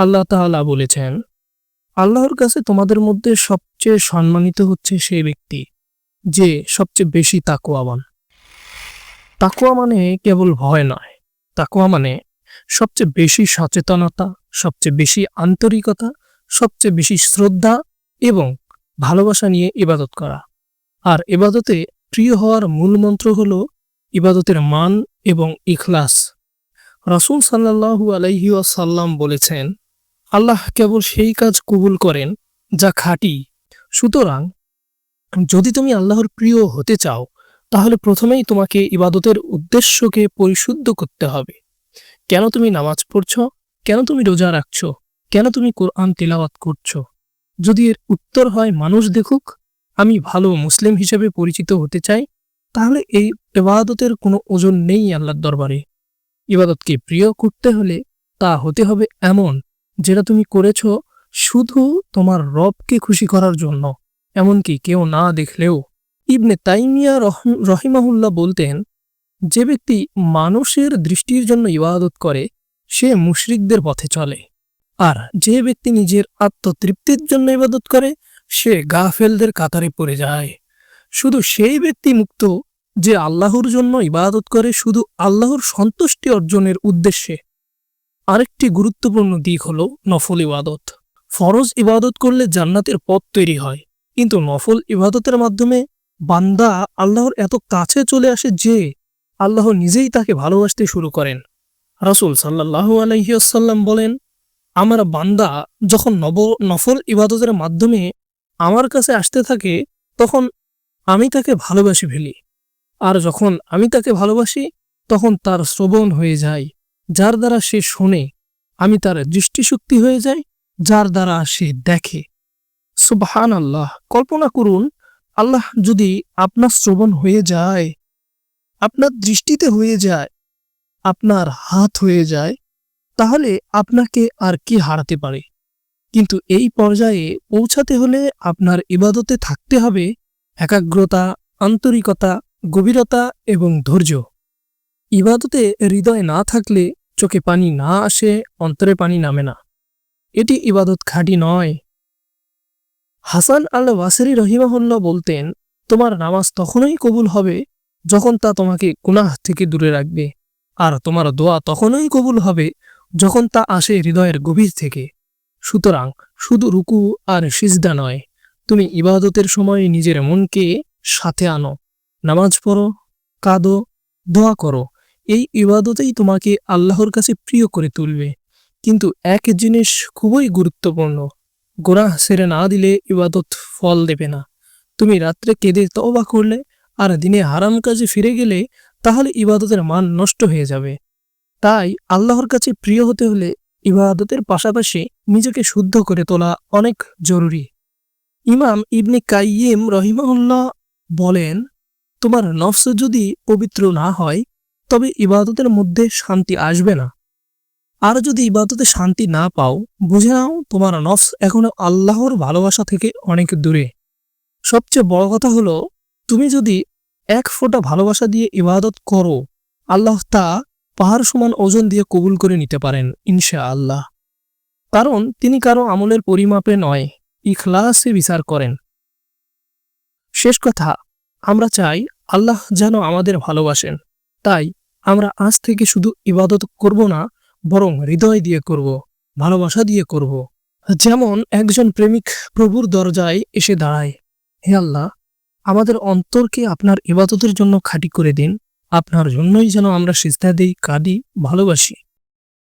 আল্লাহ তাআলা বলেছেন, আল্লাহর কাছে তোমাদের মধ্যে সবচেয়ে সম্মানিত হচ্ছে সেই ব্যক্তি যে সবচেয়ে বেশি তাকওয়াবান। তাকওয়া মানে কেবল ভয় নয়, তাকওয়া মানে সবচেয়ে বেশি সচেতনতা, সবচেয়ে বেশি আন্তরিকতা, সবচেয়ে বেশি শ্রদ্ধা এবং ভালোবাসা নিয়ে ইবাদত করা। আর ইবাদতে প্রিয় হওয়ার মূল মন্ত্র হল ইবাদতের মান এবং ইখলাস। রাসূল সাল্লাল্লাহু আলাইহি ওয়াসাল্লাম বলেছেন, আল্লাহ কেবল সেই কাজ কবুল করেন যা খাঁটি। সুতরাং যদি তুমি আল্লাহর প্রিয় হতে চাও, তাহলে প্রথমেই তোমাকে ইবাদতের উদ্দেশ্যকে পরিশুদ্ধ করতে হবে। কেন তুমি নামাজ পড়ছ? কেন তুমি রোজা রাখছ? কেন তুমি কোরআন তিলাওয়াত করছ? যদি এর উত্তর হয় মানুষ দেখুক, আমি ভালো মুসলিম হিসেবে পরিচিত হতে চাই, তাহলে এই ইবাদতের কোনো ওজন নেই আল্লাহর দরবারে। ইবাদতকে প্রিয় করতে হলে তা হতে হবে এমন যেটা তুমি করেছ শুধু তোমার রবকে খুশি করার জন্য, এমনকি কেউ না দেখলেও। ইবনে তাইমিয়া রহিমাহুল্লাহ বলতেন, যে ব্যক্তি মানুষের দৃষ্টির জন্য ইবাদত করে সে মুশরিকদের পথে চলে, আর যে ব্যক্তি নিজের আত্মতৃপ্তির জন্য ইবাদত করে সে গাফেলদের কাতারে পড়ে যায়। শুধু সেই ব্যক্তি মুক্ত যে আল্লাহর জন্য ইবাদত করে শুধু আল্লাহর সন্তুষ্টি অর্জনের উদ্দেশ্যে। আরেকটি গুরুত্বপূর্ণ দিক হল নফল ইবাদত। ফরজ ইবাদত করলে জান্নাতের পথ তৈরি হয়, কিন্তু নফল ইবাদতের মাধ্যমে বান্দা আল্লাহর এত কাছে চলে আসে যে আল্লাহ নিজেই তাকে ভালোবাসতে শুরু করেন। রাসূল সাল্লাল্লাহু আলাইহি ওয়াসাল্লাম বলেন, আমার বান্দা যখন নফল ইবাদতের মাধ্যমে আমার কাছে আসতে থাকে তখন আমি তাকে ভালোবাসি ফেলি, আর যখন আমি তাকে ভালোবাসি তখন তার শ্রবণ হয়ে যায়, যার দ্বারা সে শোনে, আমি তার দৃষ্টিশক্তি হয়ে যাই, যার দ্বারা সে দেখে। সুবহানাল্লাহ! কল্পনা করুন, আল্লাহ যদি আপনার শ্রবণ হয়ে যায়, আপনার দৃষ্টিতে হয়ে যায়, আপনার হাত হয়ে যায়, তাহলে আপনাকে আর কি হারাতে পারে? কিন্তু এই পর্যায়ে পৌঁছাতে হলে আপনার ইবাদতে থাকতে হবে একাগ্রতা, আন্তরিকতা, গভীরতা এবং ধৈর্য। ইবাদতে হৃদয় না থাকলে চোখে পানি না আসে, অন্তরে পানি নামে না। এটি ইবাদত খাঁটি নয়। হাসান আল ওয়াসিরি রহিমাহুল্লাহ বলতেন, তোমার নামাজ তখনই কবুল হবে যখন তা তোমাকে গুনাহ থেকে দূরে রাখবে, আর তোমার দোয়া তখনই কবুল হবে যখন তা আসে হৃদয়ের গভীর থেকে। সুতরাং শুধু রুকু আর সিজদা নয়, তুমি ইবাদতের সময় নিজের মনকে সাথে আনো, নামাজ পড়ো, কাঁদো, দোয়া করো। এই ইবাদতেই তোমাকে আল্লাহর কাছে প্রিয় করে তুলবে। কিন্তু এক জিনিস খুবই গুরুত্বপূর্ণ, গুনাহ ছেড়ে না দিলে ইবাদত ফল দেবে না। তুমি রাত্রে কেঁদে তওবা করলে আর দিনে হারাম কাজে ফিরে গেলে তাহলে ইবাদতের মান নষ্ট হয়ে যাবে। তাই আল্লাহর কাছে প্রিয় হতে হলে ইবাদতের পাশাপাশি নিজেকে শুদ্ধ করে তোলা অনেক জরুরি। ইমাম ইবনে কাইয়িম রহিমাহুল্লাহ বলেন, তোমার নফস যদি পবিত্র না হয় তবে ইবাদতের মধ্যে শান্তি আসবে না। আর যদি ইবাদতে শান্তি না পাও, বুঝে নাও তোমার নফস এখনো আল্লাহর ভালোবাসা থেকে অনেক দূরে। সবচেয়ে বড় কথা হলো, তুমি যদি এক ফোঁটা ভালোবাসা দিয়ে ইবাদত করো, আল্লাহ তা পাহাড় সমান ওজন দিয়ে কবুল করে নিতে পারেন ইনশাআল্লাহ। কারণ তিনি কারো আমলের পরিমাপে নয়, ইখলাসে বিচার করেন। শেষ কথা, আমরা চাই আল্লাহ যেন আমাদের ভালোবাসেন। তাই আমরা আজ থেকে শুধু ইবাদত করব না, বরং হৃদয় দিয়ে করব, ভালোবাসা দিয়ে করব। যেমন একজন প্রেমিক প্রভুর দরজায় এসে দাঁড়ায়, হে আল্লাহ, আমাদের অন্তরকে আপনার ইবাদতের জন্য খাঁটি করে দিন। আপনার জন্যই যেন আমরা সিজদা দেই, কাঁদি, ভালোবাসি।